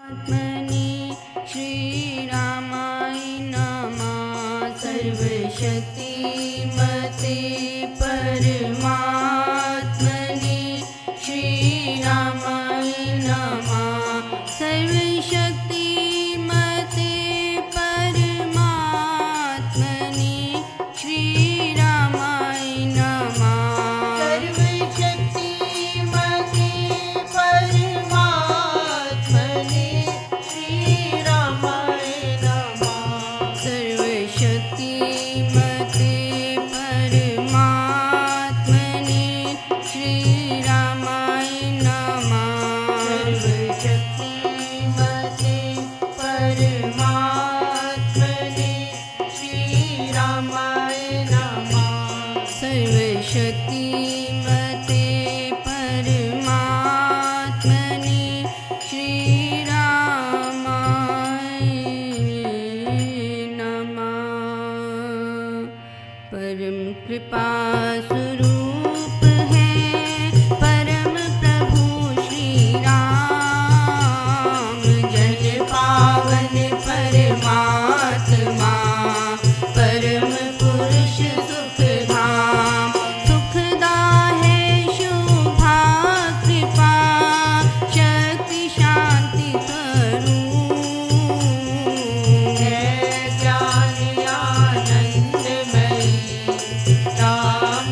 आत्मने श्रीरामाय नमः। सर्वशक्तिमते परमात्मने श्रीरामाय नमः। सर्वशक्तिमते परमात्मने श्रीरामाय नमः। सर्वशक्तिमते परमात्मने श्रीरामाय नमः। परम कृपा स्वरूप है परम प्रभु श्री राम। जन पावन परमात्मा परम पुरुष सुखधाम। सुखदा है शुभा कृपा शक्ति शांति स्वरूप। है ज्ञान आनंदमयी राम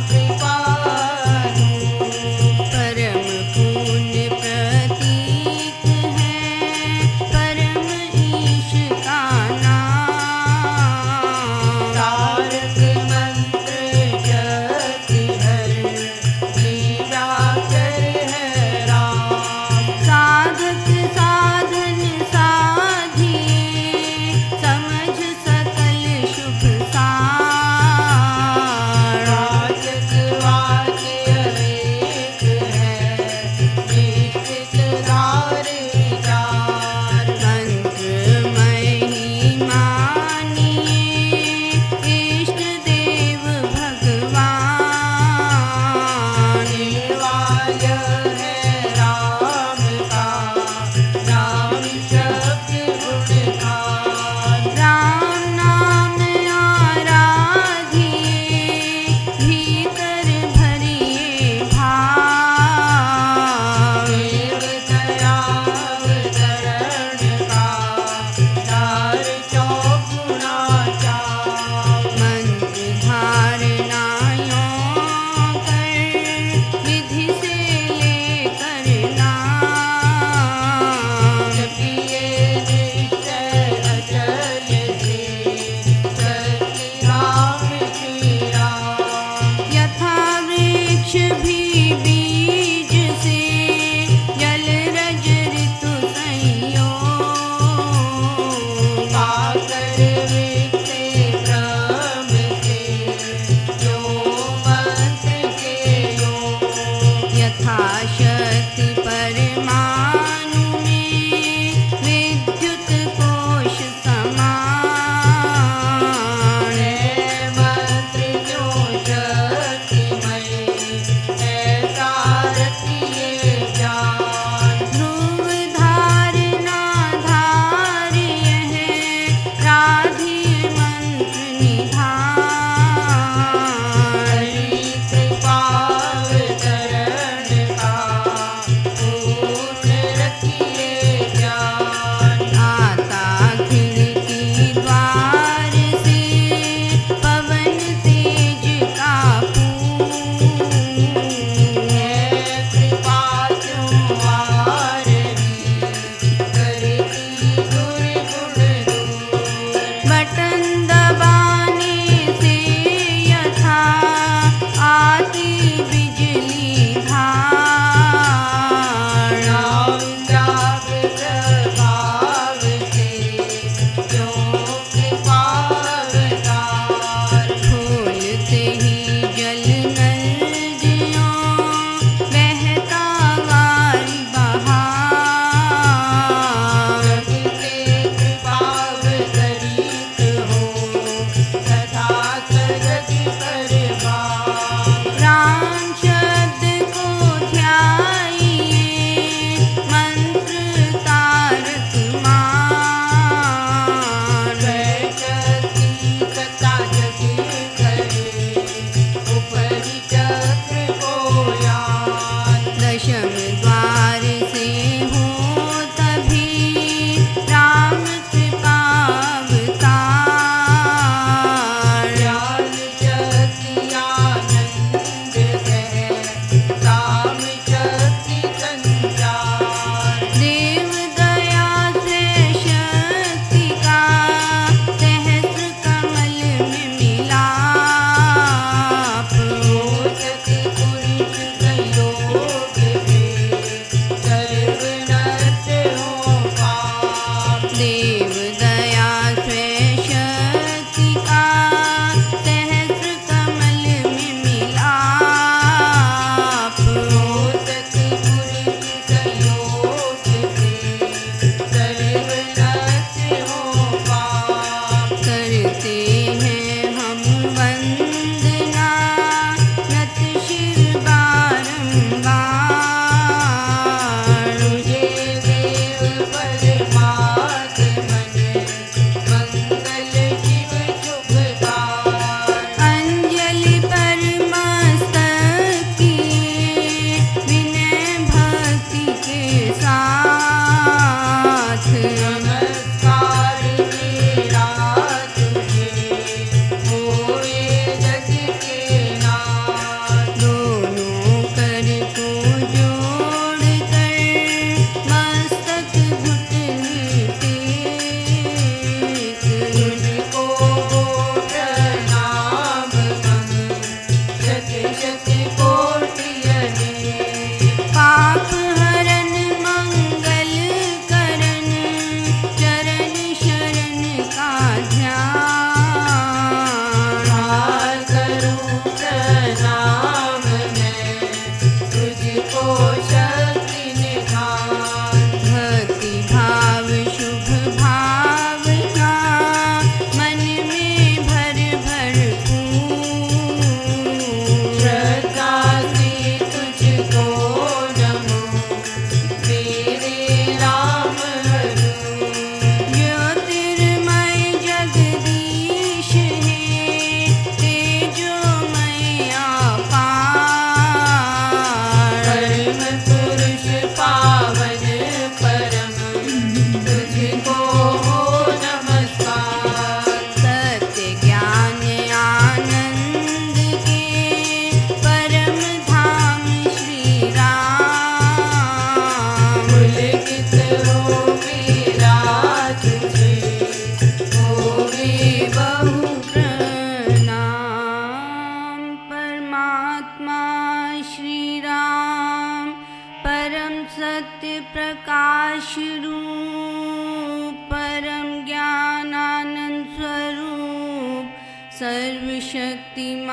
सर्वशक्तिमान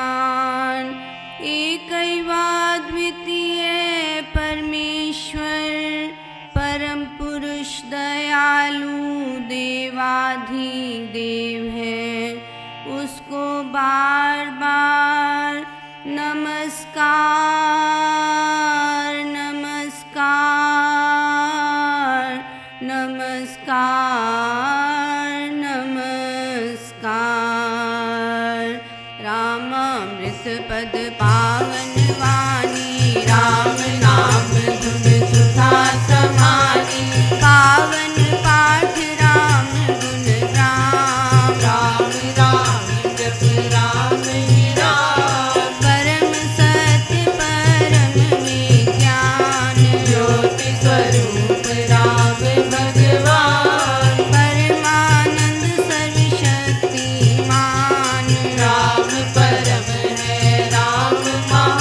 एकैवाद्वितीय परमेश्वर परम पुरुष दयालु देवाधिदेव है, उसको बार बार नमस्कार नमस्कार नमस्कार नमस्कार। रामामृत पद पावन वाणी, राम नाम धुन सुधा समानी, पावन पाठ राम गुण राम, राम राम जप राम ही राम, परम सत्य परम विज्ञान, ज्योति स्वरूप राम भगवान, परमानंद सर्वशक्तिमान, राम परम है राम महान,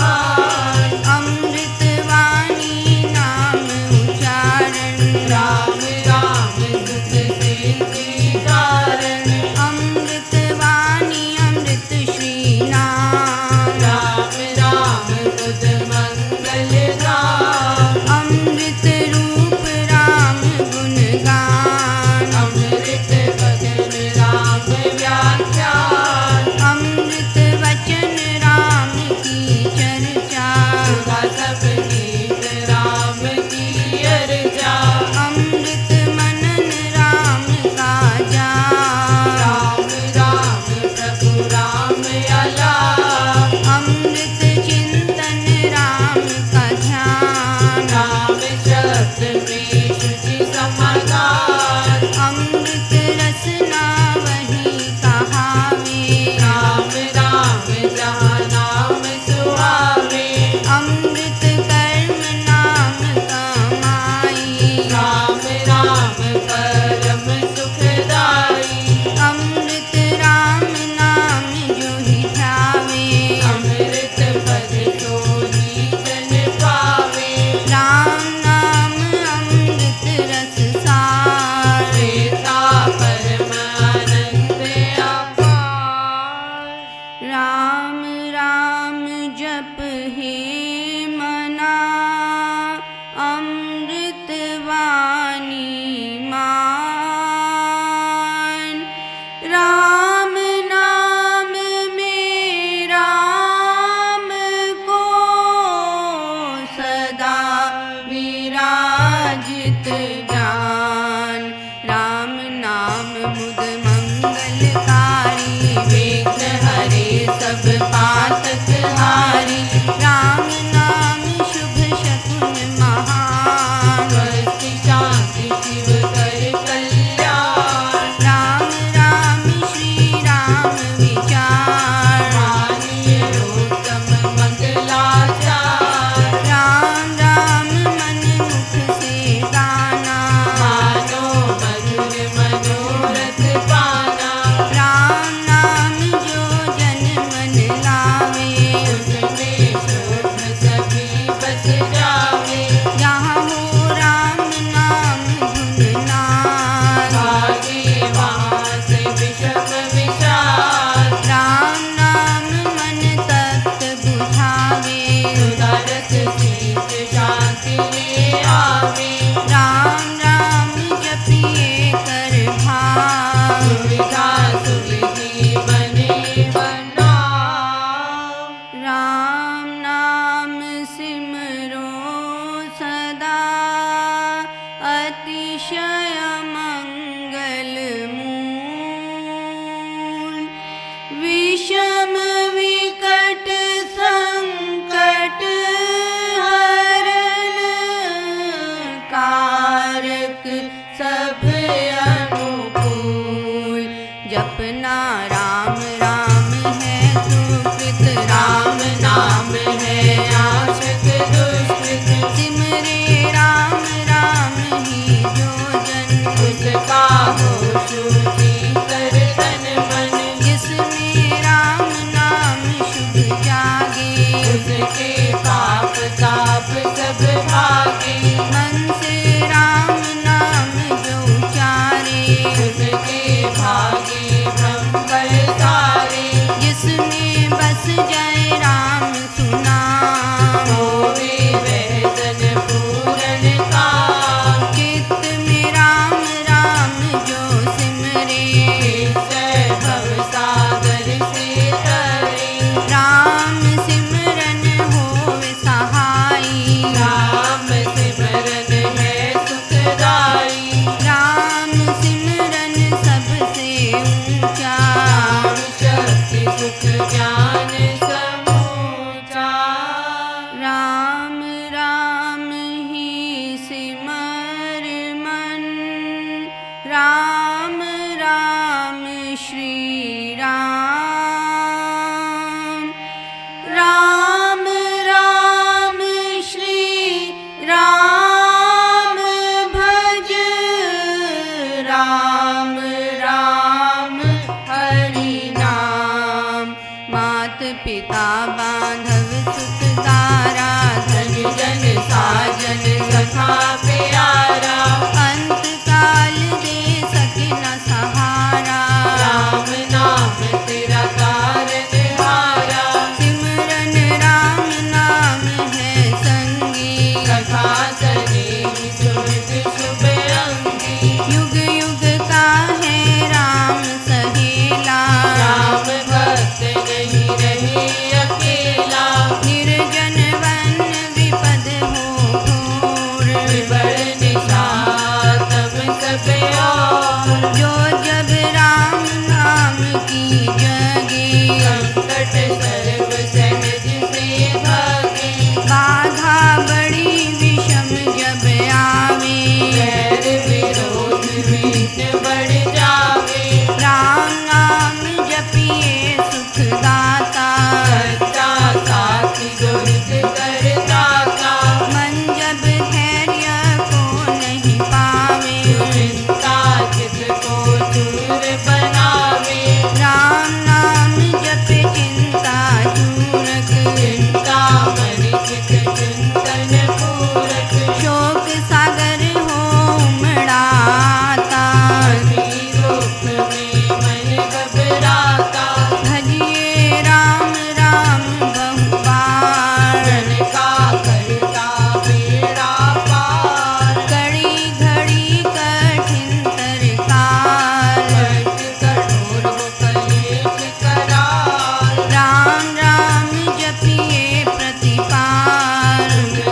पिता बांधव सुखदारा, धन जन साजन सखा प्यारा, अंत काल दे सके न सहारा। राम नाम तेरा तारनहारा, सिमरन राम नाम है संगी, सखा सनेही सुरत शुभ अंगी। युग युग का है राम सहेला, राम भक्त नहीं रहे अकेला, निर्जन वन विपद हो घोर। विबल निशातम सब और, जो जब राम नाम की जगे, संकट सर्व सहज से भागे। बाधा बड़ी विषम जब आवे, वैर विरोध विघ्न बढ़ जावे। राम नाम जपिए सुखदाता, सच्चा साथी दुहित करदाता, मन जब धैर्य को नहीं पावे, चिंता चित को चूर बनावे। राम नाम जप चिंता चूरक, चिंता मनि चित चिंतन पूरक। शोक सागर हो उमड़ाता, अति दुख में मन घबराता, भजिए राम राम बहु बार। मन का करता बेड़ा पार। कड़ी घड़ी कठिन तरकाल, कष्ट कठोर हो कलेश कराल। राम राम जपिए प्रतिपाल,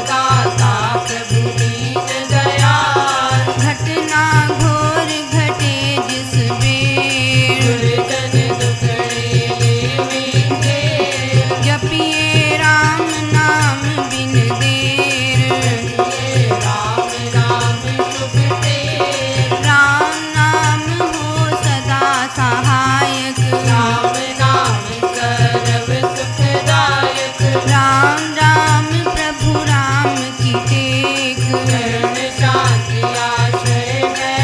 दाता प्रभु दीन दयाल। घटना घोर घटे जिस बेर, दुर्जन दुखड़े लेवे घेर। जपिए राम नाम बिन देर। ये राम नाम शुभ देर। राम नाम हो सदा सहायक, राम नाम सर्व सुखदायक। राम राम प्रभु राम की टेक। शरण शांति आश्रय है।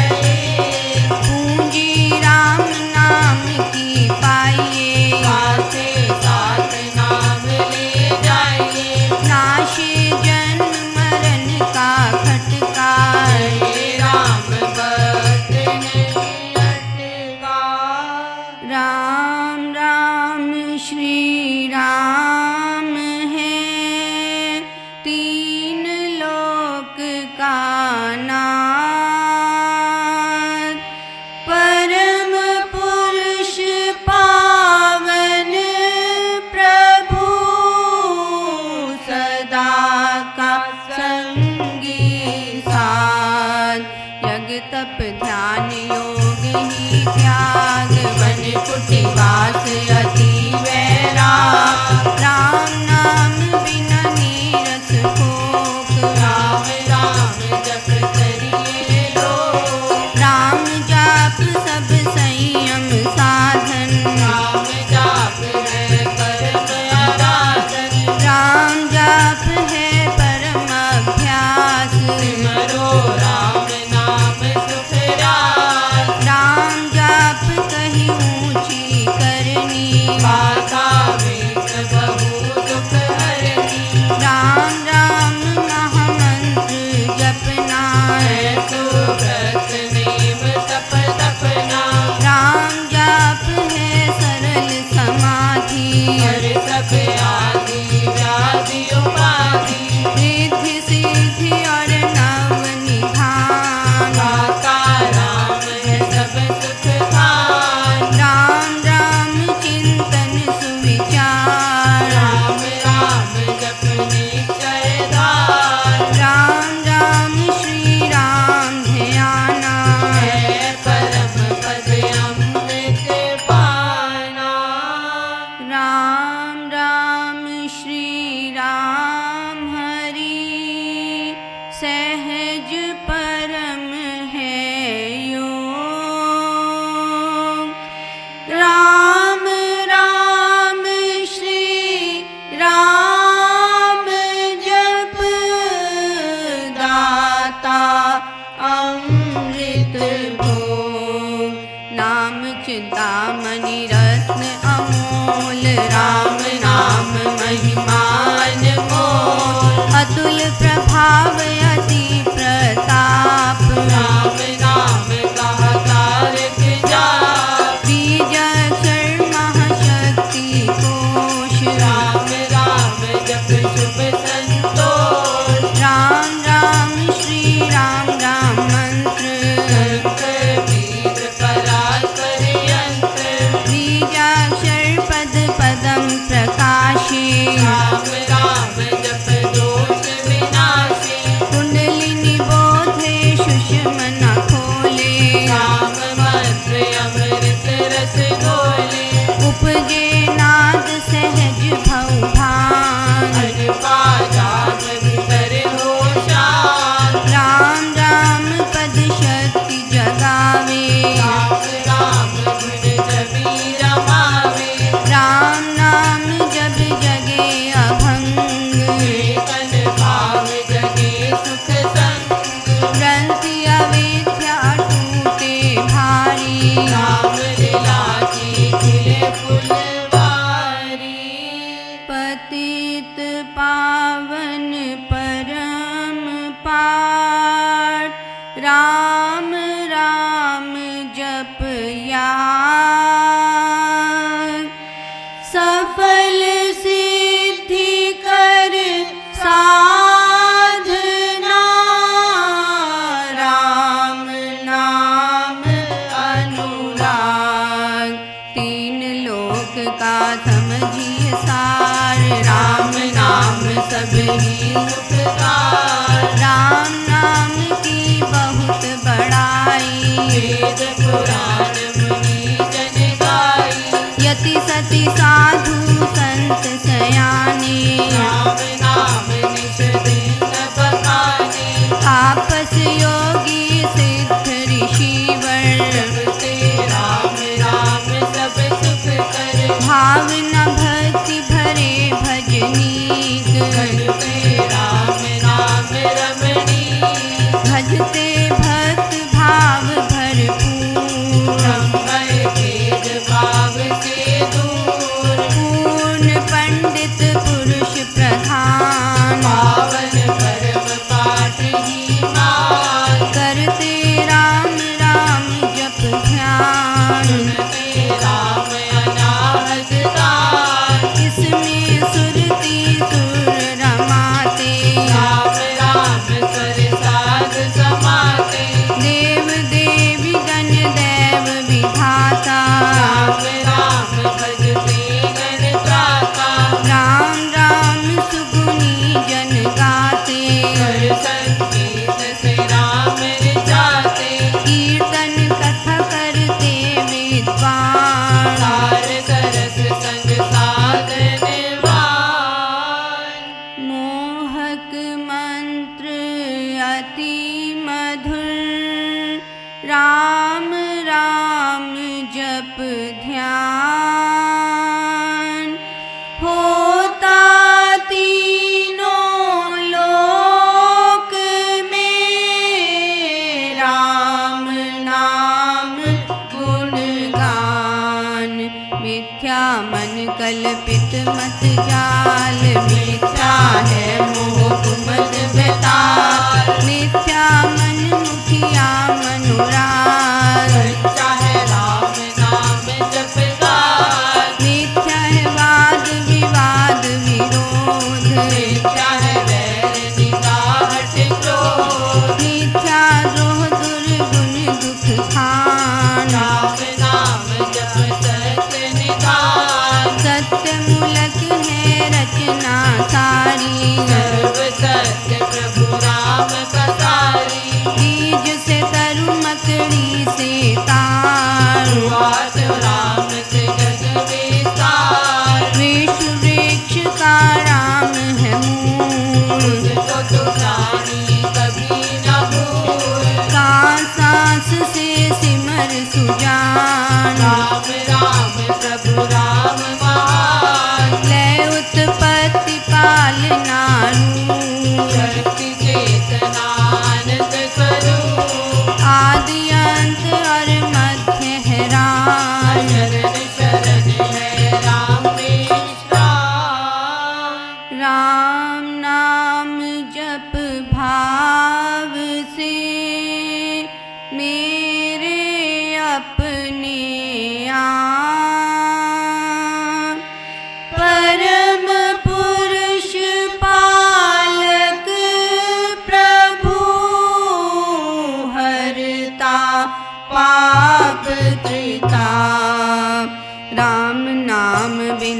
पूंजी राम नाम की पाइए, साथे साथ नाम ले जाइए। नाशे जन्म मरण का खटका, जय राम भक्त नहीं अटका। राम राम श्री राम है तीन लोक का नाथ, परम पुरुष पावन प्रभु सदा का संगी साथ। यज्ञ तप ध्यान योग ही त्याग, वन कुटी वास अति वैराग। राम नाम बिना नीरस भोग, राम राम जप करिए लोग। राम जाप सब संयम साधन, राम जाप है परम आराधन। राम जाप है परम अभ्यास। सिमरो राम नाम सुख रास। राम जाप कही ऊंची करनी, बाधा विघ्न बहु दुख हरनी। राम राम महामंत्र जपना, है सुव्रत नेम तप तपना। राम जाप है सरल समाधि, हर सब आदि व्याधि उपाधि। रिद्धि सिद्धि और नव निधान। दाता राम है सब सुख खान। राम राम चिंतन पद पदम प्रकाशे राम राम जप दोष विनाशे कुंडलिनी बोधे सुषमना खोले राम मंत्र अमृत रस घोले उपजे नाद सहज भव भान अज पाजाब भीतर हो शान राम राम पद शक्ति जगावे राम राम गुण जबी रमावे राम नाम जब जगे अभंग तन भाव जगे सुख संग ग्रंथि अवेद्या टूटे भारी राम लीला की खिले फुलवारी पतित पावन परम पाठ राम राम जप सफल सिद्धि कर साधना राम नाम अनुराग तीन लोक का समझिए सार राम नाम सब ही सुखकार राम नाम की बहुत बड़ाई वेद पुराण मुनि जन गाई यति सति साधु संत सयाने राम नाम निज दिन बखाने आपस योगी सिद्ध ऋषिवर जपते राम राम सब सुख कर भावना भक्ति भरे भजनीक करते राम नाम रमणी भजते भक्त भाव भरपूर संभय भेद भाव से दूर पूर्ण पंडित पुरुष प्रधान पावन परम पाठ ही मान करते राम राम जप ध्यान सुनते राम अनाहत दान इसमें सुरति सुर रमाते राम राम सर साध समाते देव देवी गण देव विधाता राम राम भजते गण त्राता राम राम सुगुनी जन गाते कर संगीत से राम रिझाते कीर्तन कथा करते विद्वान सार सरस संग साधनवान मोहक मंत्र अति मधुर राम राम जप ध्यान होता तीनों लोक में राम नाम गुणगान मिथ्या मन कल्पित मत जाल मिथ्या है मोह कुमद बेताल मिथ्या मन मुखिया मनुराग सच्चा है राम नाम जपगार मिथ्या है वाद विवाद विरोध मिथ्या है वैर निगाहट क्रोध मिथ्या द्रोह दुर्गुण दुख खान राम नाम जप सत्य निधान सत्य मूलक है रचना सारी सर्व सत्य प्रभु राम का सारी बीज से तरु मकड़ी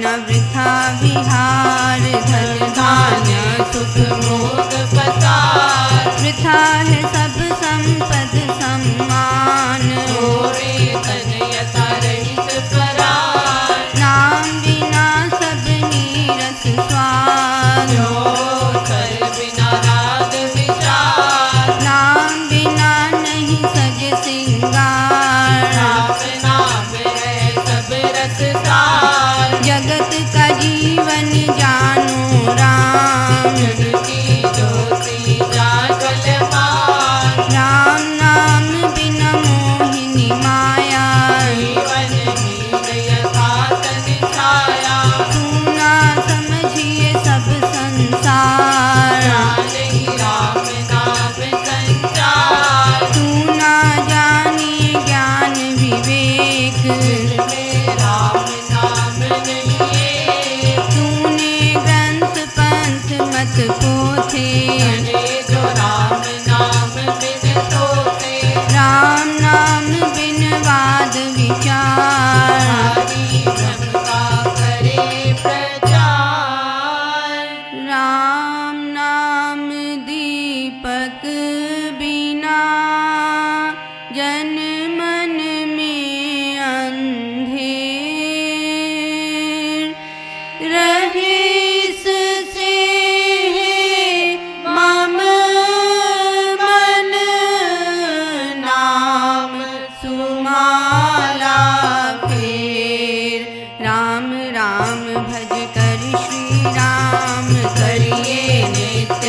न वृथा विहार। धन धान्य सुख मोद पसार। वृथा है सब संपद सम्मान। मोरे तन यथा रहित परार। नाम बिना सब नीरस स्वाद। जो कर बिना राग विचार। नाम बिना नहीं सज सिंगार। राम नाम है सब रस सार। जगत का जीवन जानो राम। जग की ज्योति जागल मान। राम नाम बिन मोहिनी माया। जीवन मीन यथा तन छाया। तू ना समझिए सब संसार। जाने राम नाम संचार। तू ना जानिए ज्ञान विवेक। में राम नाम नहीं एक। तूने ग्रंथ पंथ मत पोथे। अरे जो राम नाम बिन सोते। राम नाम बिन वाद विचार। हरि ब्रह्म का करे प्रचार। राम नाम दीपक बिना जन मन में अंधेर। रहे इससे है मम मन। नाम सुमाला फेर। राम राम भज कर श्री राम। करिए नित्य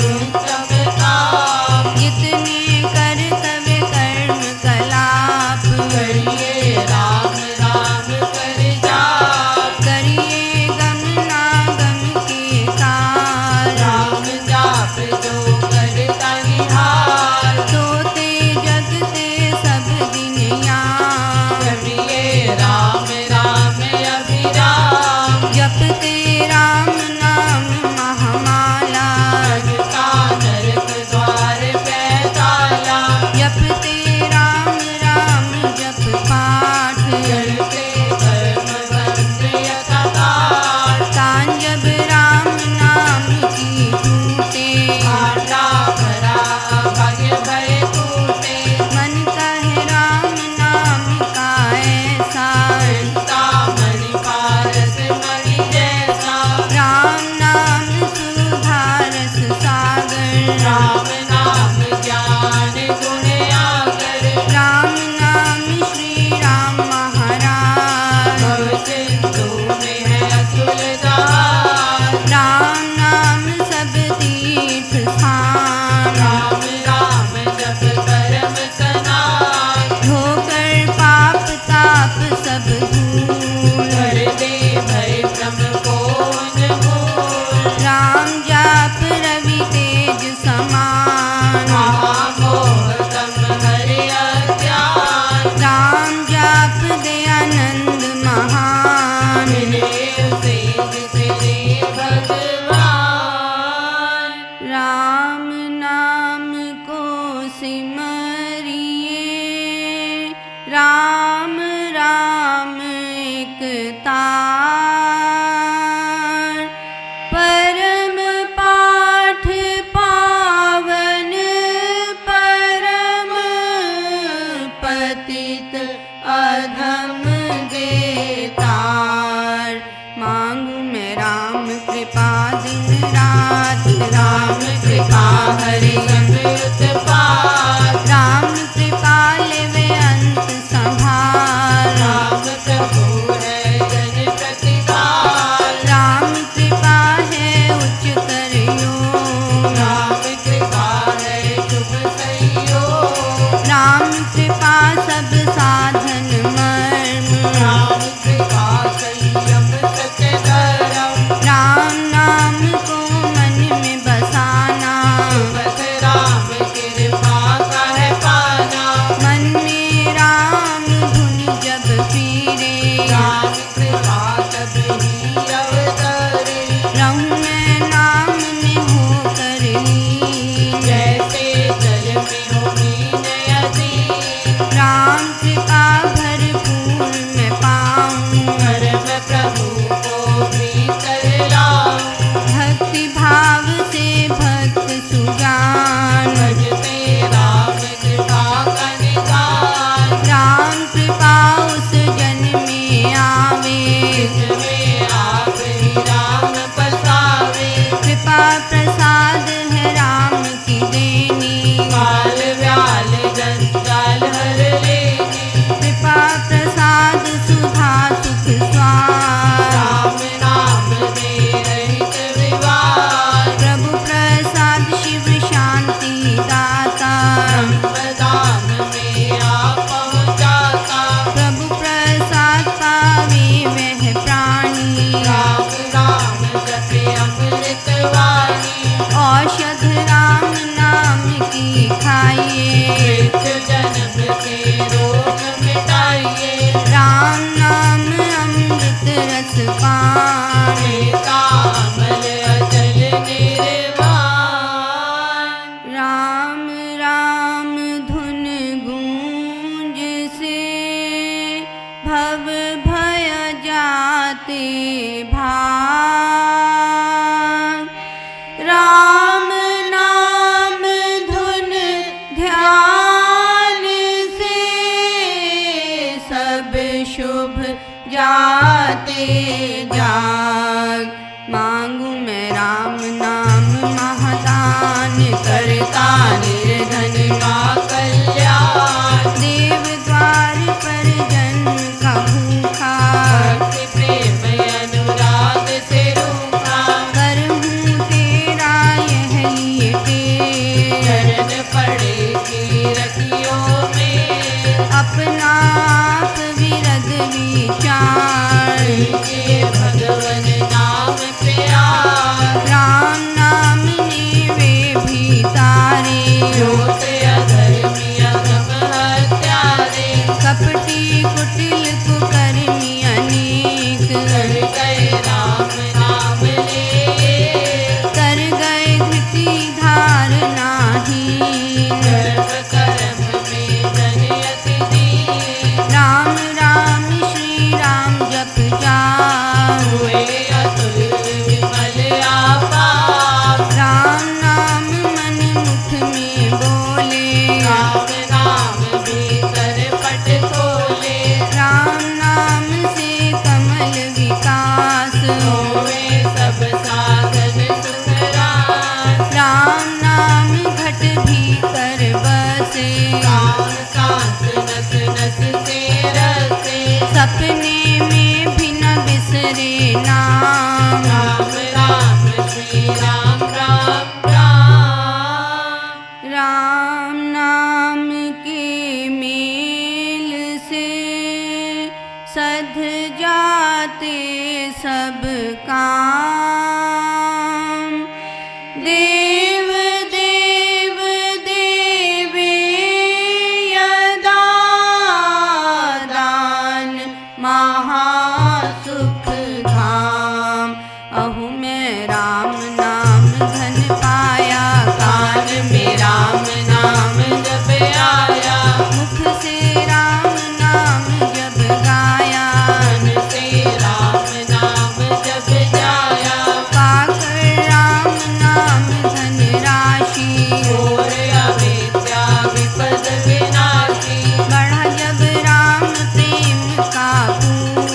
उत्तम काम। जितने कर तब कर्म कलाप। करिए राम राम कर जाप। करिए गम ना गम के काल। राम जाप जो करता निहार। सोते जगते सब दिन याम। करिए राम राम अभिराम। जपते राम नाम महामाला। जग का नरक द्वार पैताला। जपते राम राम जप पाठ। करते कर्म बंद यथा काट। तांजब राम नाम की टूटे। आटा भरा भाग्य भय टूटे। मन कहे राम नाम का ऐसा। चिंता मणि पारस मणि जैसा। राम नाम सुधारस सागर। राम नाम ज्ञान गुण आगर। राम नाम श्री राम महाराज। भव सिंधु में है अतुल धार। राम नाम सब तीर्थ स्थान। राम राम जप करम सनान। धोकर पाप ताप सब धूल। कर दे भय भ्रम को उन्मूल। राम जाप रवि तेज समान। महामोह तम हरि अज्ञान। राम जाप दयानंद महान। मिले उसे जिसे भगवान। राम नाम को सिमरिए। राम राम एक तार। परम पाठ पावन परम पतित अधम देतार। मांगू मैं राम कृपा दिन रात। राम कृपा हरि अमृत पार। राम कृपा लेवे अंत संभार। राम प्रभु है जन प्रतिभार। पान। कामल अचल निर्वाण। राम राम धुन गूंज से भव भय जाते भाग। राम नाम धुन ध्यान से सब शुभ जाते जाग। मांगू मैं राम नाम महादान करता निर्धन का कल्याण। देव द्वार पर जन का भूखा। भक्ति प्रेम अनुराग से रूठा। करहूँ तेरा यह लिए टेर। चरण पड़े की रखियो में। अपना आप विरद विचार। ये भगवन नाम प्यार। राम नाम ने वे भी तारे। होते अधर्मी अधम हत्यारे। कपटी कुटिल कुकर्मी अनेक। कर गए राम नाम ले। कर गए धृति धारनाहीन। कर्म कर्म में जन अति दीन। राम राम श्री राम जप जाप। हुए अतुल विमल आपाप। राम नाम मन मुख में बोले। राम नाम भीतर पट खोले। राम नाम से कमल विकास। होए सब साधन सुखरास। राम नाम घट भीतर बसे। कान सांस नस नस से रसे। सपने में भी न बिसरे नाम। राम राम श्री राम राम राम। राम नाम के मेल से सध जाते सब काम। देव देव देवे यदा दान महासुख धाम। अहु मैं राम नाम धन पाया। कान में राम नाम जप आया। मुख से राम नाम जब गाया। मन से राम नाम जप जाया। पाकर राम नाम धन राशि। घोर अविद्या विपद विनाशी। बढ़ा जब राम प्रेम का पूर।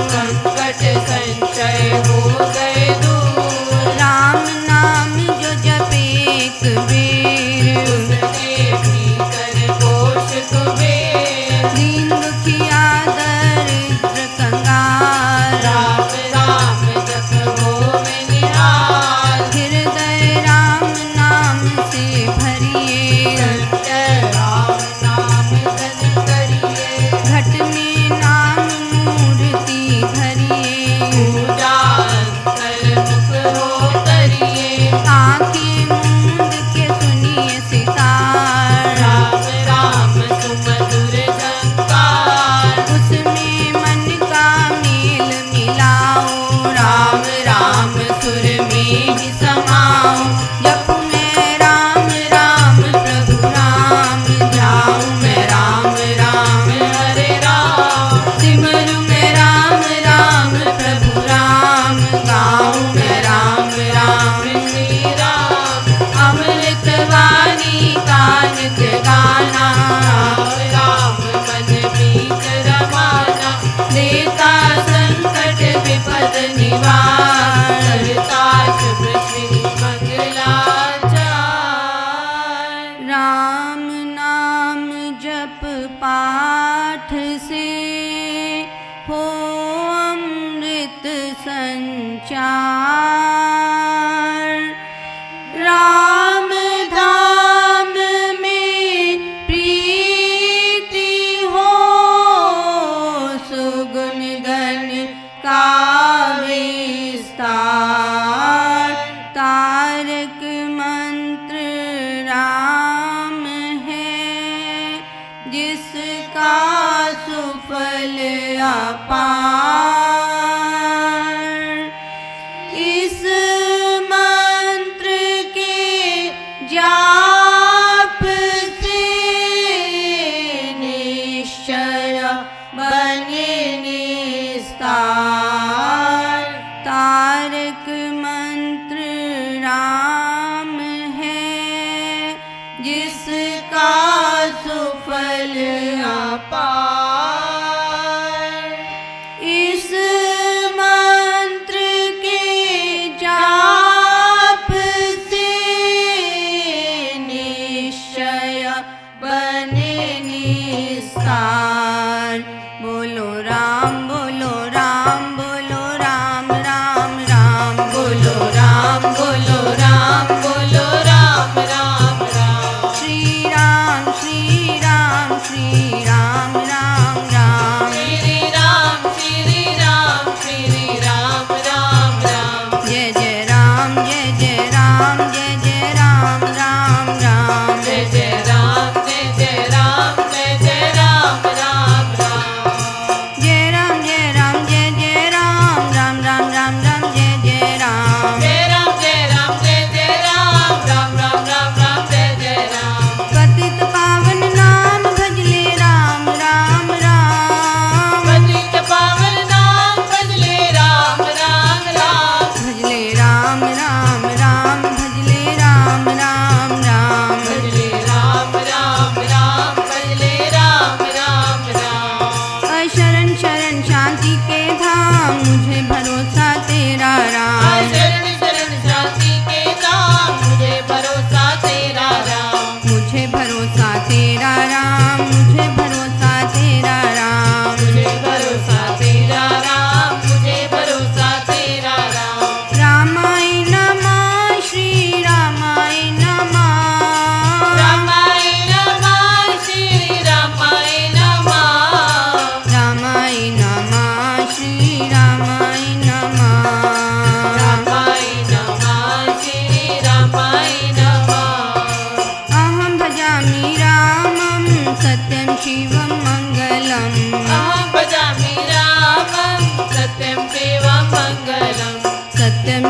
संकट संचय हो गए दूर। राम नाम जो जपे एक बेर। उसके भीतर कोश कुबेर। दीन दुखिया दरिद्र कंगाल। राम राम जप होवे निहाल। हृदय राम नाम से भरिए। संचय राम नाम धन करिए। घट में नाम मूर्ति धरिए। पूजा अंतर मुख हो करिए। आँखें मूंद के सुनिए सितार। राम राम सुमधुर झंकार। उसमें मन का मेल मिलाओ। राम राम सुर में ही समाओ। जप मैं राम राम प्रभु राम। जाऊँ मैं राम राम हरे राम। सिमरू मैं राम राम प्रभु राम। गाऊँ मैं राम राम श्री राम। अमृत वाणी का नित्य गाना। राम राम मन बीच रमाना। देता संकट विपद निवार। करता शुभ श्री मंगलाचार। राम नाम जप पाठ से हो अमृत संचार। राम धाम में प्रीति हो। सुगुन गण का विस्तार। तारक मंत्र राम है। जिसका सुफल अपार।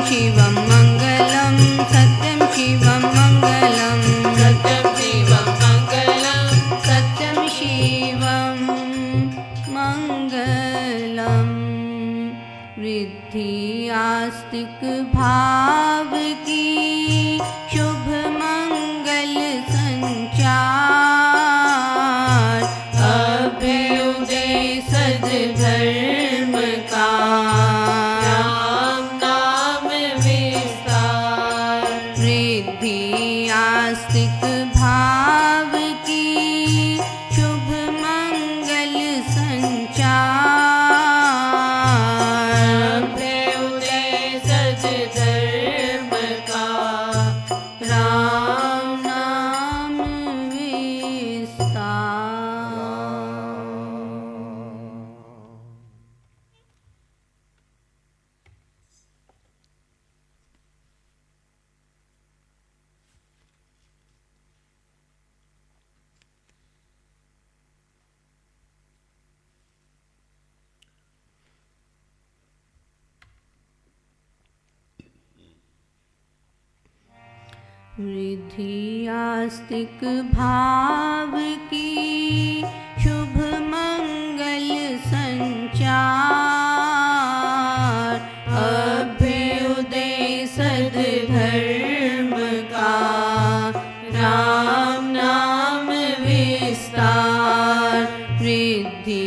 शिवं मङ्गलं सत्यं शिवं मङ्गलं सत्यं शिवं मङ्गलं सत्यं शिवं मङ्गलं वृद्धि आस्तिक भाव की शुभ मंगल संचार अभ्युदय सद्धर्म का राम नाम विस्तार वृद्धि आस्तिक भाव की शुभ मंगल संचार अभ्युदय सद्धर्म का राम नाम विस्तार। वृद्धि आस्तिक भाव की शुभ मंगल संचार अभ्युदय सद्धर्म का राम नाम विस्तार वृद्धि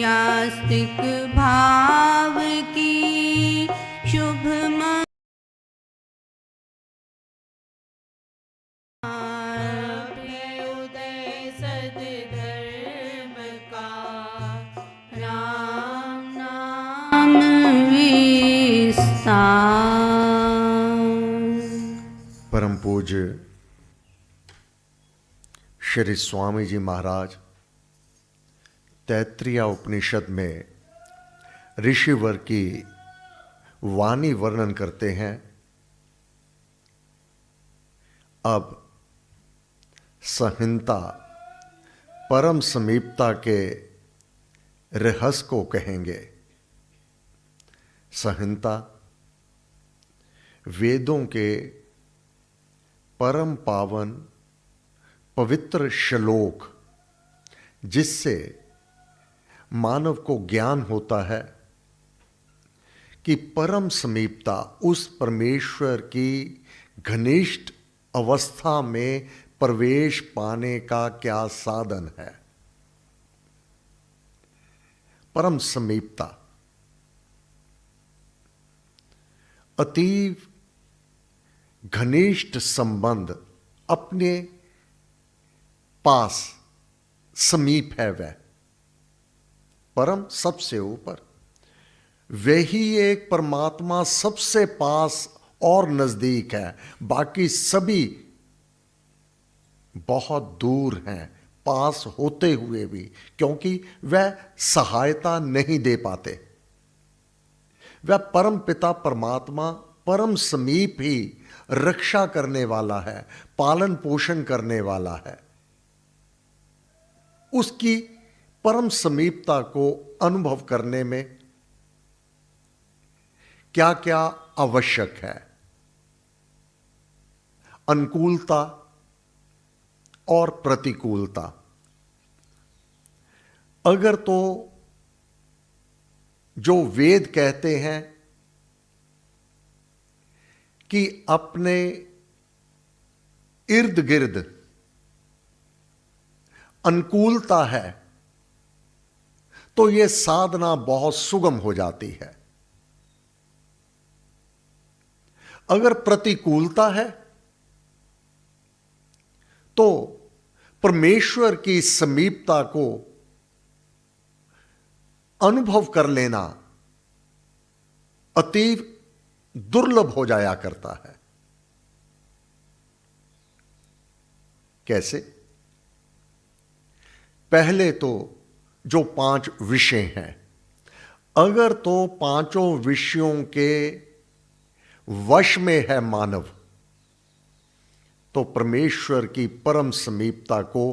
आस्तिक भाव की शुभ अभ्युदय सद्धर्म का राम नाम विस्तार। परम पूज्य श्री स्वामी जी महाराज तैत्तिरीय उपनिषद में ऋषिवर की वाणी वर्णन करते हैं। अब संहिता परम समीपता के रहस्य को कहेंगे। संहिता वेदों के परम पावन पवित्र श्लोक जिससे मानव को ज्ञान होता है कि परम समीपता उस परमेश्वर की घनिष्ठ अवस्था में प्रवेश पाने का क्या साधन है। परम समीपता अतीव घनिष्ठ संबंध, अपने पास समीप है वह परम सबसे ऊपर, वही एक परमात्मा सबसे पास और नजदीक है। बाकी सभी बहुत दूर हैं पास होते हुए भी, क्योंकि वह सहायता नहीं दे पाते। वह परम पिता परमात्मा परम समीप ही रक्षा करने वाला है, पालन पोषण करने वाला है। उसकी परम समीपता को अनुभव करने में क्या क्या आवश्यक है। अनुकूलता और प्रतिकूलता। अगर तो जो वेद कहते हैं कि अपने इर्द गिर्द अनुकूलता है तो यह साधना बहुत सुगम हो जाती है। अगर प्रतिकूलता है तो परमेश्वर की समीपता को अनुभव कर लेना अतीव दुर्लभ हो जाया करता है। कैसे? पहले तो जो 5 विषय हैं, अगर तो पांचों विषयों के वश में है मानव, तो परमेश्वर की परम समीपता को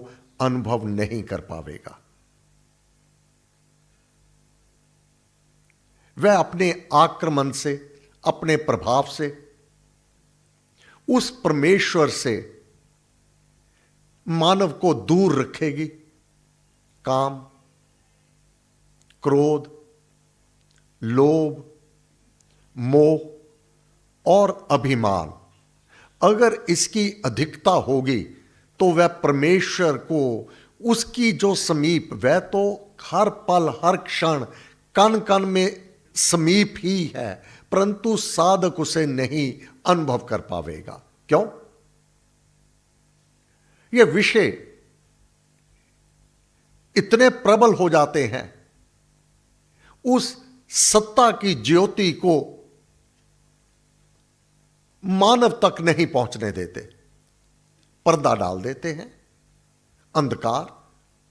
अनुभव नहीं कर पावेगा। वह अपने आक्रमण से, अपने प्रभाव से उस परमेश्वर से मानव को दूर रखेगी। काम, क्रोध, लोभ, मोह और अभिमान, अगर इसकी अधिकता होगी तो वह परमेश्वर को, उसकी जो समीप, वह तो हर पल हर क्षण कण कण में समीप ही है, परंतु साधक उसे नहीं अनुभव कर पावेगा। क्यों? ये विषय इतने प्रबल हो जाते हैं, उस सत्ता की ज्योति को मानव तक नहीं पहुंचने देते, पर्दा डाल देते हैं। अंधकार,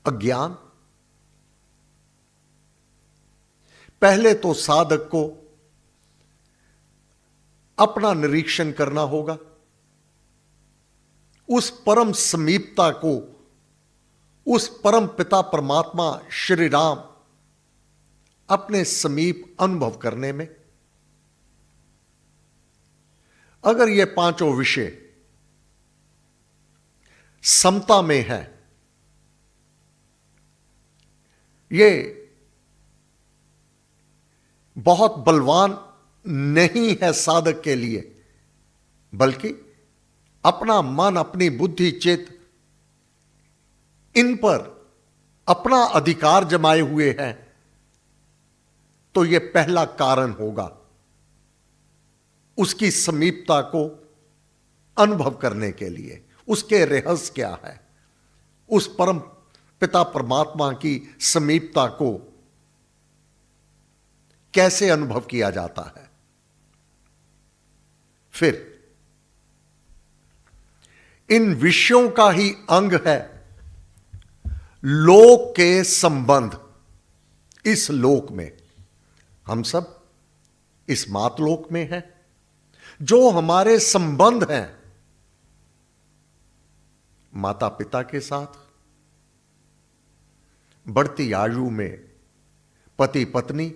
अज्ञान। पहले तो साधक को अपना निरीक्षण करना होगा, उस परम समीपता को, उस परम पिता परमात्मा श्री राम अपने समीप अनुभव करने में। अगर ये पांचों विषय समता में है, ये बहुत बलवान नहीं है साधक के लिए, बल्कि अपना मन, अपनी बुद्धि, चित्त इन पर अपना अधिकार जमाए हुए हैं, तो यह पहला कारण होगा उसकी समीपता को अनुभव करने के लिए। उसके रहस्य क्या है, उस परम पिता परमात्मा की समीपता को कैसे अनुभव किया जाता है। फिर इन विषयों का ही अंग है लोक के संबंध। इस लोक में हम सब इस मातलोक में हैं, जो हमारे संबंध हैं माता पिता के साथ, बढ़ती आयु में पति पत्नी,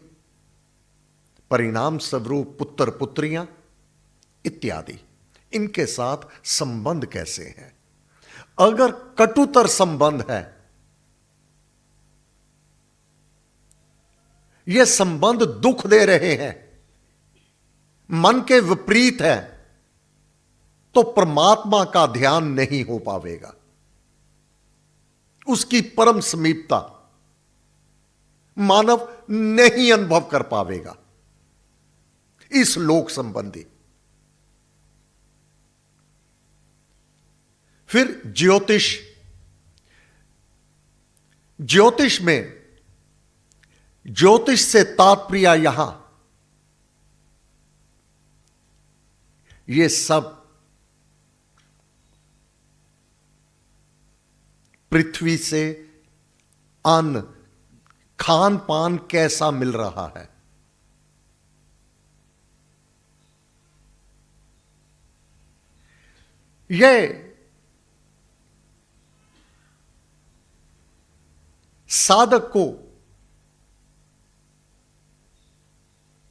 परिणाम स्वरूप पुत्र पुत्रियां इत्यादि, इनके साथ संबंध कैसे हैं। अगर कटुतर संबंध है, ये संबंध दुख दे रहे हैं, मन के विपरीत है, तो परमात्मा का ध्यान नहीं हो पावेगा। उसकी परम समीपता मानव नहीं अनुभव कर पावेगा। इस लोक संबंधी। फिर ज्योतिष। ज्योतिष में, ज्योतिष से तात्पर्य यहां ये सब पृथ्वी से अन्न, खान पान कैसा मिल रहा है, यह साधक को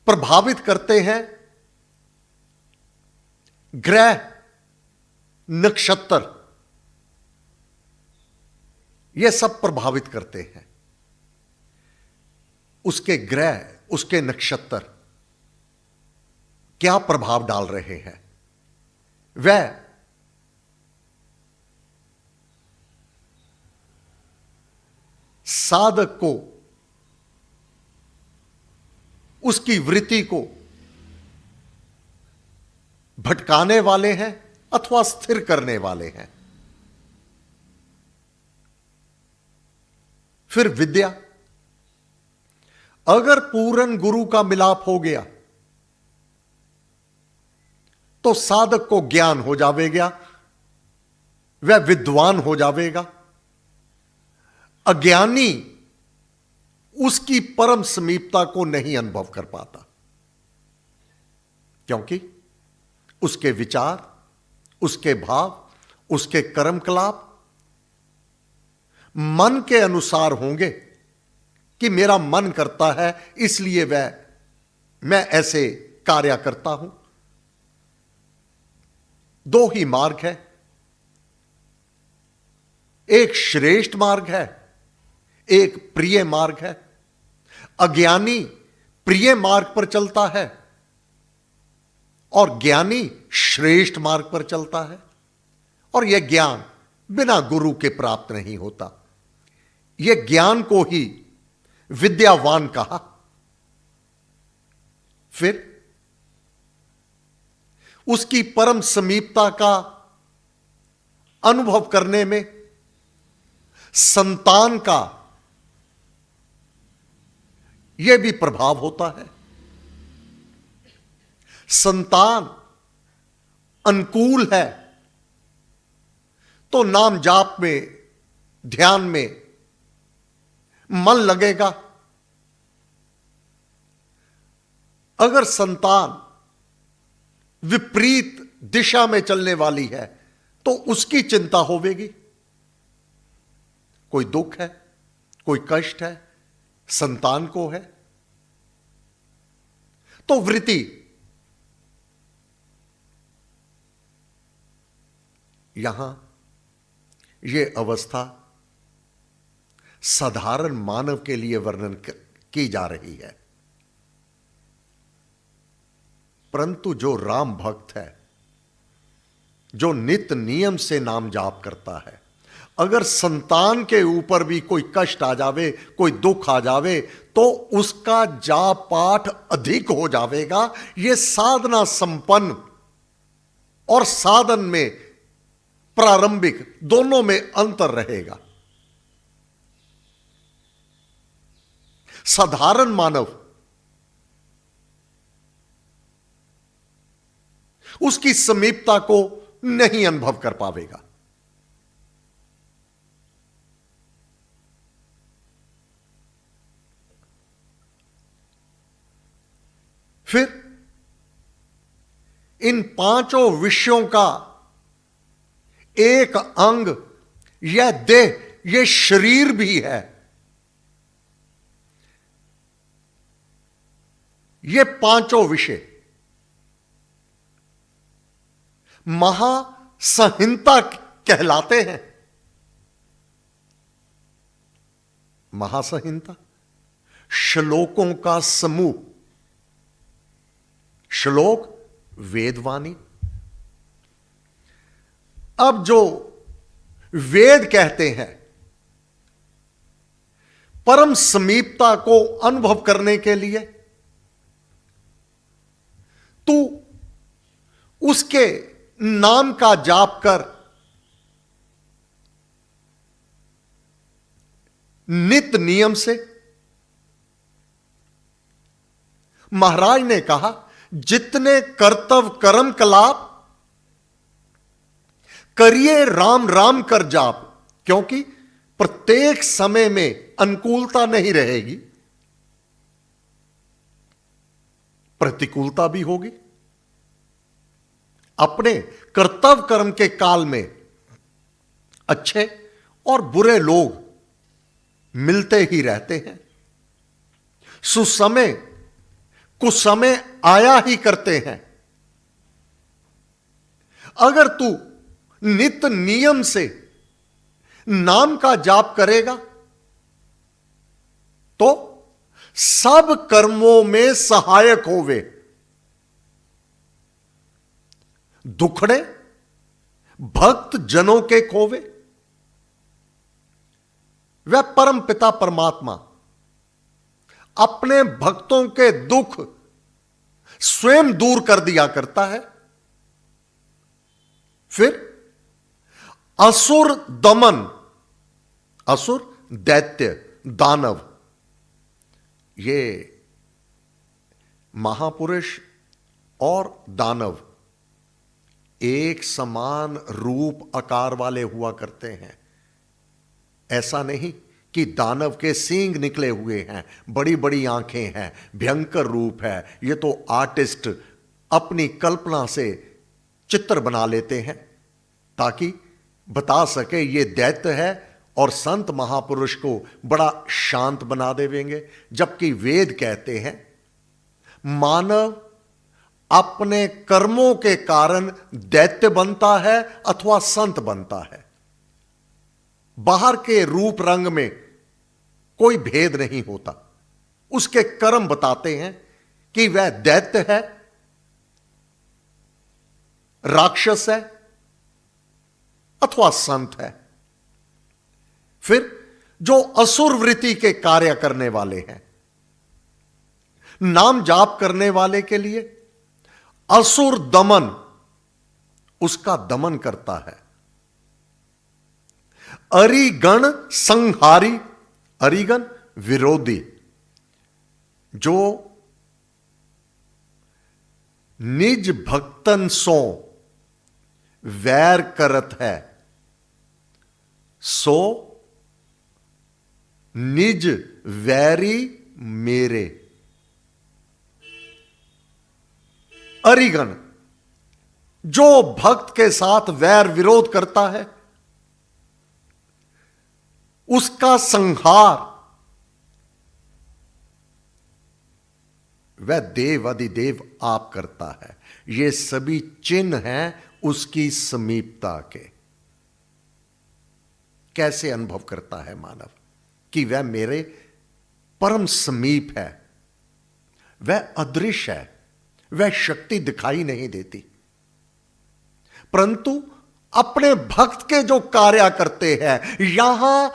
प्रभावित करते हैं। ग्रह, नक्षत्र, ये सब प्रभावित करते हैं। उसके ग्रह, उसके नक्षत्र क्या प्रभाव डाल रहे हैं, वह साधक को, उसकी वृत्ति को भटकाने वाले हैं अथवा स्थिर करने वाले हैं। फिर विद्या। अगर पूर्ण गुरु का मिलाप हो गया तो साधक को ज्ञान हो जावेगा, वह विद्वान हो जावेगा। अज्ञानी उसकी परम समीपता को नहीं अनुभव कर पाता, क्योंकि उसके विचार, उसके भाव, उसके कर्मकलाप मन के अनुसार होंगे कि मेरा मन करता है इसलिए मैं ऐसे कार्य करता हूं। दो ही मार्ग है, एक श्रेष्ठ मार्ग है, एक प्रिय मार्ग है। अज्ञानी प्रिय मार्ग पर चलता है और ज्ञानी श्रेष्ठ मार्ग पर चलता है। और यह ज्ञान बिना गुरु के प्राप्त नहीं होता। यह ज्ञान को ही विद्यावान कहा। फिर उसकी परम समीपता का अनुभव करने में संतान का यह भी प्रभाव होता है। संतान अनुकूल है तो नाम जाप में, ध्यान में मन लगेगा। अगर संतान विपरीत दिशा में चलने वाली है तो उसकी चिंता होवेगी। कोई दुख है, कोई कष्ट है, संतान को है, तो वृत्ति यहां यह अवस्था साधारण मानव के लिए वर्णन की जा रही है। परंतु जो राम भक्त है, जो नित्य नियम से नाम जाप करता है, अगर संतान के ऊपर भी कोई कष्ट आ जावे, कोई दुख आ जावे, तो उसका जाप पाठ अधिक हो जावेगा। यह साधना संपन्न और साधन में प्रारंभिक दोनों में अंतर रहेगा। साधारण मानव उसकी समीपता को नहीं अनुभव कर पावेगा। फिर इन पांचों विषयों का एक अंग, यह देह, यह शरीर भी है। ये पांचों विषय महासंहिता कहलाते हैं। महासंहिता श्लोकों का समूह। श्लोक वेदवाणी। अब जो वेद कहते हैं, परम समीपता को अनुभव करने के लिए तू उसके नाम का जाप कर, नित्य नियम से। महाराज ने कहा, जितने कर्तव्य कर्म कलाप करिए राम राम कर जाप, क्योंकि प्रत्येक समय में अनुकूलता नहीं रहेगी, प्रतिकूलता भी होगी। अपने कर्तव्य कर्म के काल में अच्छे और बुरे लोग मिलते ही रहते हैं। सुसमय कुसमय आया ही करते हैं। अगर तू नित्य नियम से नाम का जाप करेगा तो सब कर्मों में सहायक होवे। दुखड़े भक्त जनों के खोवे। वह परम पिता परमात्मा अपने भक्तों के दुख स्वयं दूर कर दिया करता है। फिर असुर दमन, असुर दैत्य दानव, ये महापुरुष और दानव एक समान रूप आकार वाले हुआ करते हैं। ऐसा नहीं कि दानव के सींग निकले हुए हैं, बड़ी बड़ी आंखें हैं, भयंकर रूप है। ये तो आर्टिस्ट अपनी कल्पना से चित्र बना लेते हैं ताकि बता सके ये दैत्य है, और संत महापुरुष को बड़ा शांत बना देवेंगे। जबकि वेद कहते हैं मानव अपने कर्मों के कारण दैत्य बनता है अथवा संत बनता है। बाहर के रूप रंग में कोई भेद नहीं होता, उसके कर्म बताते हैं कि वह दैत्य है, राक्षस है अथवा संत है। फिर जो असुर वृत्ति के कार्य करने वाले हैं, नाम जाप करने वाले के लिए असुर दमन उसका दमन करता है। अरिगण संहारी, अरिगण विरोधी, जो निज भक्तन सो वैर करत है, सो निज वैरी मेरे। अरिगण जो भक्त के साथ वैर विरोध करता है, उसका संहार वह देव अधिदेव आप करता है। ये सभी चिन्ह हैं उसकी समीपता के। कैसे अनुभव करता है मानव कि वह मेरे परम समीप है, वह अदृश्य है, वह शक्ति दिखाई नहीं देती, परंतु अपने भक्त के जो कार्य करते हैं, यहां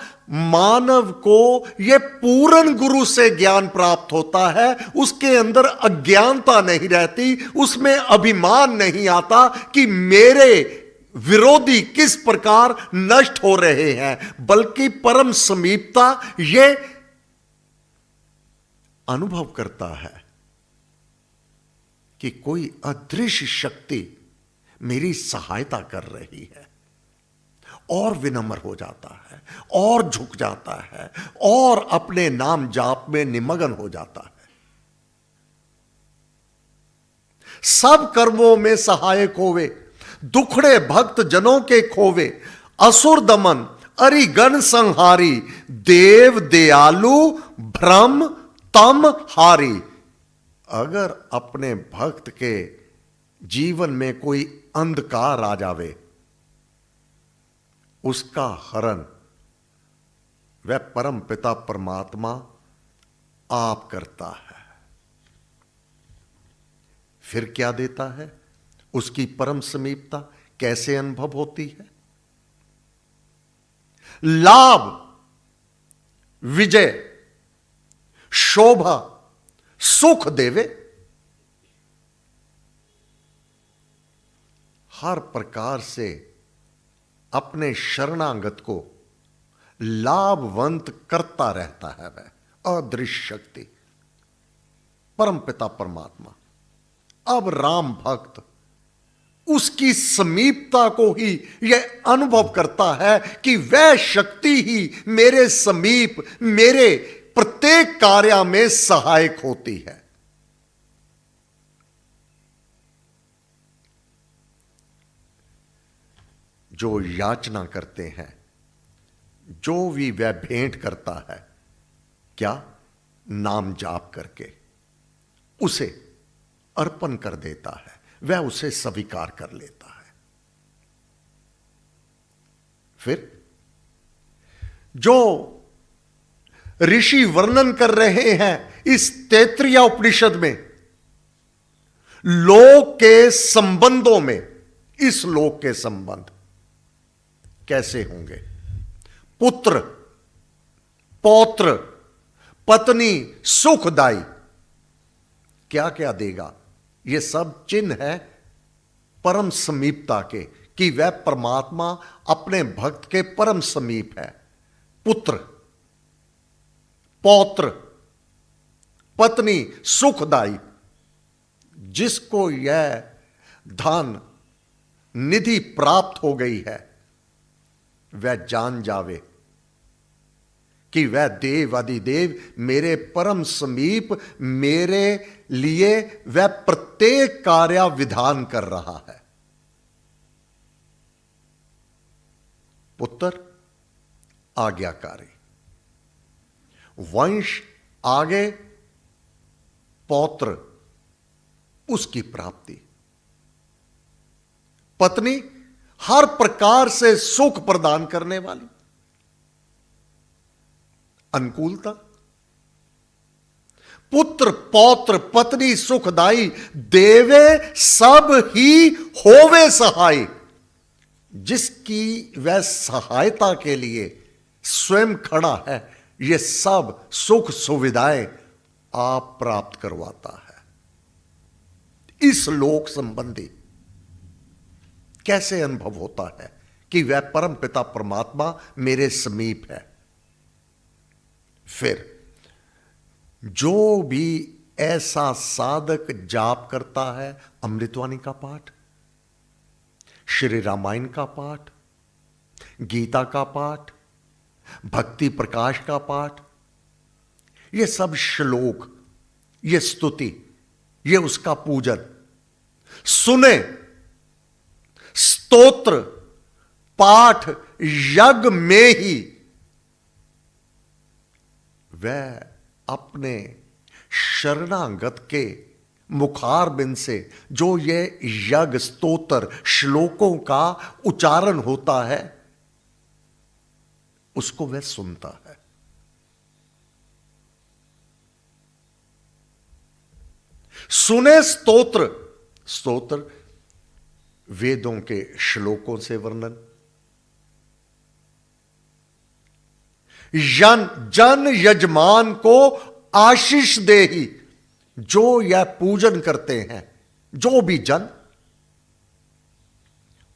मानव को यह पूर्ण गुरु से ज्ञान प्राप्त होता है। उसके अंदर अज्ञानता नहीं रहती, उसमें अभिमान नहीं आता कि मेरे विरोधी किस प्रकार नष्ट हो रहे हैं, बल्कि परम समीपता यह अनुभव करता है कि कोई अदृश्य शक्ति मेरी सहायता कर रही है, और विनम्र हो जाता है और झुक जाता है और अपने नाम जाप में निमग्न हो जाता है। सब कर्मों में सहायक होवे, दुखड़े भक्त जनों के खोवे, असुर दमन अरिगण संहारी, देव दयालु भ्रम तम हारी। अगर अपने भक्त के जीवन में कोई अंधकार आ जावे, उसका हरण वह परम पिता परमात्मा आप करता है। फिर क्या देता है? उसकी परम समीपता कैसे अनुभव होती है? लाभ, विजय, शोभा, सुख देवे, हर प्रकार से अपने शरणागत को लाभवंत करता रहता है वह अदृश्य शक्ति परम पिता परमात्मा। अब राम भक्त उसकी समीपता को ही यह अनुभव करता है कि वह शक्ति ही मेरे समीप, मेरे प्रत्येक कार्य में सहायक होती है। जो याचना करते हैं, जो भी वह भेंट करता है, क्या नाम जाप करके उसे अर्पण कर देता है, वह उसे स्वीकार कर लेता है। फिर जो ऋषि वर्णन कर रहे हैं इस तैत्तिरीय उपनिषद में, लोक के संबंधों में, इस लोक के संबंध कैसे होंगे? पुत्र, पौत्र, पत्नी सुखदाई, क्या क्या देगा? ये सब चिन्ह है परम समीपता के कि वह परमात्मा अपने भक्त के परम समीप है। पुत्र, पौत्र, पत्नी सुखदाई, जिसको यह धन निधि प्राप्त हो गई है, वह जान जावे कि वह देव अधिदेव मेरे परम समीप, मेरे लिए वह प्रत्येक कार्य विधान कर रहा है। पुत्र आज्ञाकारी, वंश आगे, पौत्र उसकी प्राप्ति। पत्नी हर प्रकार से सुख प्रदान करने वाली, अनुकूलता। पुत्र पौत्र पत्नी सुखदाई, देवे सब ही होवे सहाय। जिसकी वह सहायता के लिए स्वयं खड़ा है, यह सब सुख सुविधाएं आप प्राप्त करवाता है। इस लोक संबंधी कैसे अनुभव होता है कि वह परम पिता परमात्मा मेरे समीप है। फिर जो भी ऐसा साधक जाप करता है, अमृतवाणी का पाठ, श्री रामायण का पाठ, गीता का पाठ, भक्ति प्रकाश का पाठ, ये सब श्लोक, ये स्तुति, ये उसका पूजन सुने, स्तोत्र पाठ यज्ञ में ही वह अपने शरणागत के मुखारबिंद से जो ये यज्ञ स्तोत्र श्लोकों का उच्चारण होता है, उसको वह सुनता है। सुने स्तोत्र, स्तोत्र वेदों के श्लोकों से वर्णन, जन यजमान को आशीष देही। जो यह पूजन करते हैं, जो भी जन,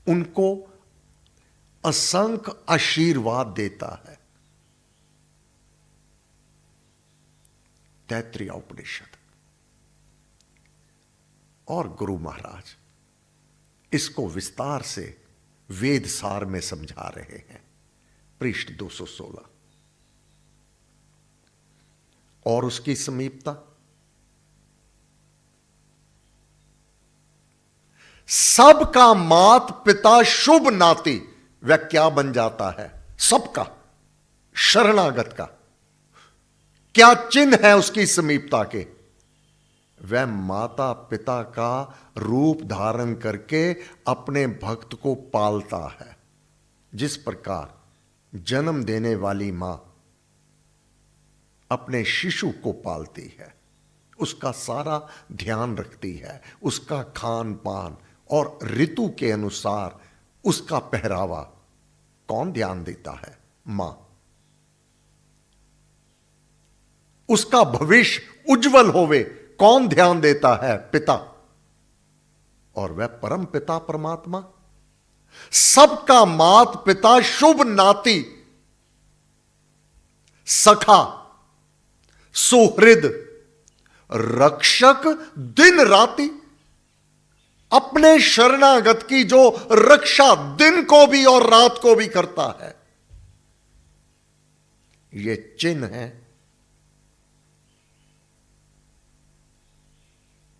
उनको असंख्य आशीर्वाद देता है। तैत्तिरीय उपनिषद और गुरु महाराज इसको विस्तार से वेद सार में समझा रहे हैं। पृष्ठ 216। और उसकी समीपता, सबका मात पिता शुभ नाती। वह क्या बन जाता है? सबका, शरणागत का। क्या चिन्ह है उसकी समीपता के? वह माता पिता का रूप धारण करके अपने भक्त को पालता है। जिस प्रकार जन्म देने वाली मां अपने शिशु को पालती है, उसका सारा ध्यान रखती है, उसका खान पान और ऋतु के अनुसार उसका पहरावा कौन ध्यान देता है? मां। उसका भविष्य उज्जवल होवे कौन ध्यान देता है? पिता। और वह परम पिता परमात्मा सबका मात पिता शुभ नाती, सखा, सुहृद, रक्षक दिन राति। अपने शरणागत की जो रक्षा दिन को भी और रात को भी करता है, ये चिन्ह है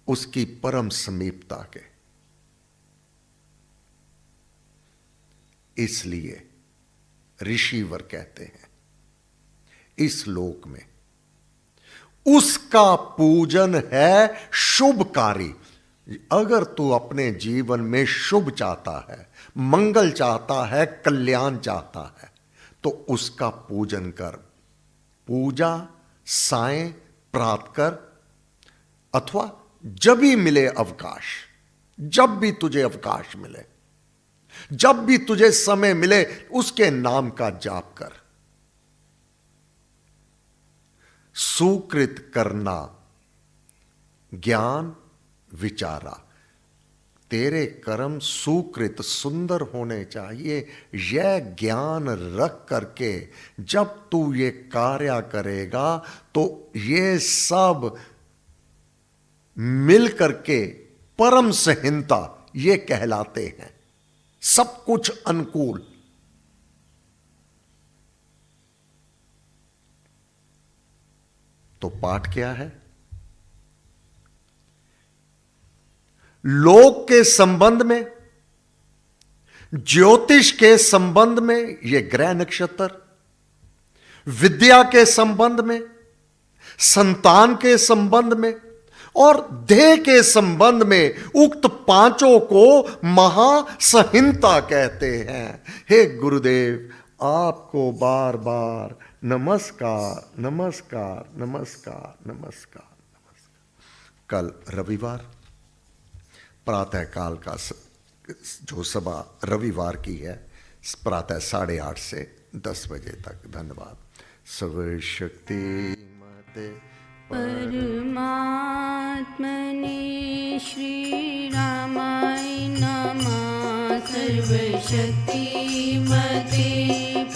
उसकी परम समीपता के। इसलिए ऋषिवर कहते हैं इस लोक में उसका पूजन है शुभकारी। अगर तू अपने जीवन में शुभ चाहता है, मंगल चाहता है, कल्याण चाहता है, तो उसका पूजन कर। पूजा सायं प्रातः कर, अथवा जब भी मिले अवकाश, जब भी तुझे अवकाश मिले, जब भी तुझे समय मिले, उसके नाम का जाप कर। सुकृत करना, ज्ञान विचारा। तेरे कर्म सुकृत सुंदर होने चाहिए। यह ज्ञान रख करके जब तू ये कार्य करेगा तो ये सब मिल करके परम संहिता ये कहलाते हैं। सब कुछ अनुकूल। तो पाठ क्या है? लोक के संबंध में, ज्योतिष के संबंध में, ये ग्रह नक्षत्र, विद्या के संबंध में, संतान के संबंध में और देह के संबंध में उक्त पांचों को महासंहिता कहते हैं। हे गुरुदेव, आपको बार बार नमस्कार नमस्कार नमस्कार नमस्कार नमस्कार। कल रविवार प्रातः काल का जो सभा रविवार की है, प्रातः 8:30 से 10 बजे तक। धन्यवाद। सर्वशक्ति मते परमात्मने श्री रामाय नमः। सर्वशक्तिमते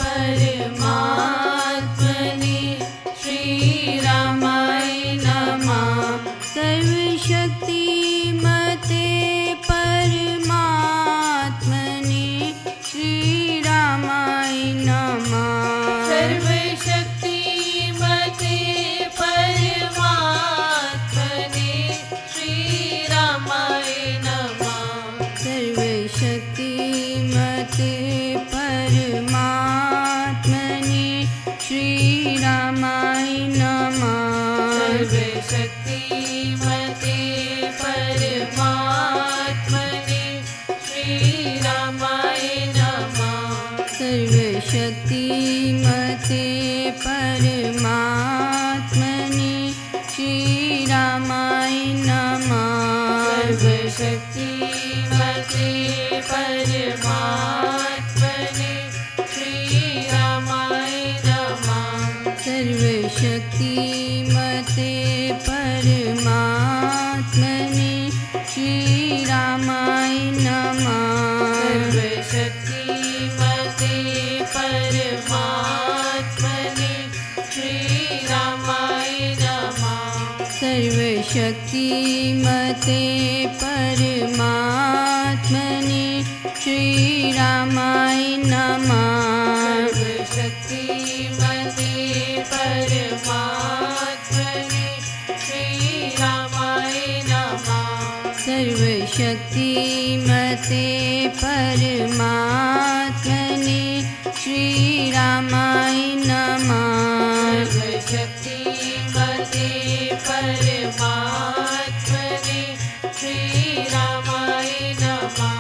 परमात्मने श्री रामाय नमः। सर्वशक्तिमते परमात्मने श्री रामाय नमः। सर्वशक्तिमते परमात्मने श्री रामाय नमः। सर्वशक्तिमते परमात्मने श्री रामाय नमः। सर्वशक्तिमते परमात्मने श्री रामाय नमः। सर्वशक्तिमते परमात्मने श्री रामाय नमः। सर्वशक्तिमते परमात्मने श्री रामाय नमः। सर्वशक्तिमते परमात्मने श्री रामाय नमः। सर्वशक्तिमते परमात्मने श्री रामाय नमः। सर्वशक्तिमते परमात्मने श्री रामाय नमः। सर्वशक्तिमते परमात्मने श्री रामाय नमः। सर्वशक्तिमते परमात्मने श्री रामाय नमः। सर्वशक्तिमते परमात्मने श्री रामाय नमः।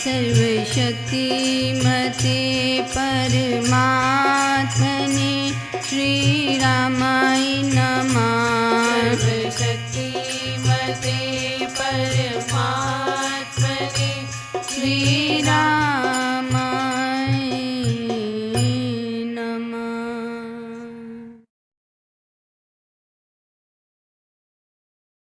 सर्वशक्तिमते परमात्मने श्री रामाय नमः। सर्वशक्तिमते परमात्मने श्री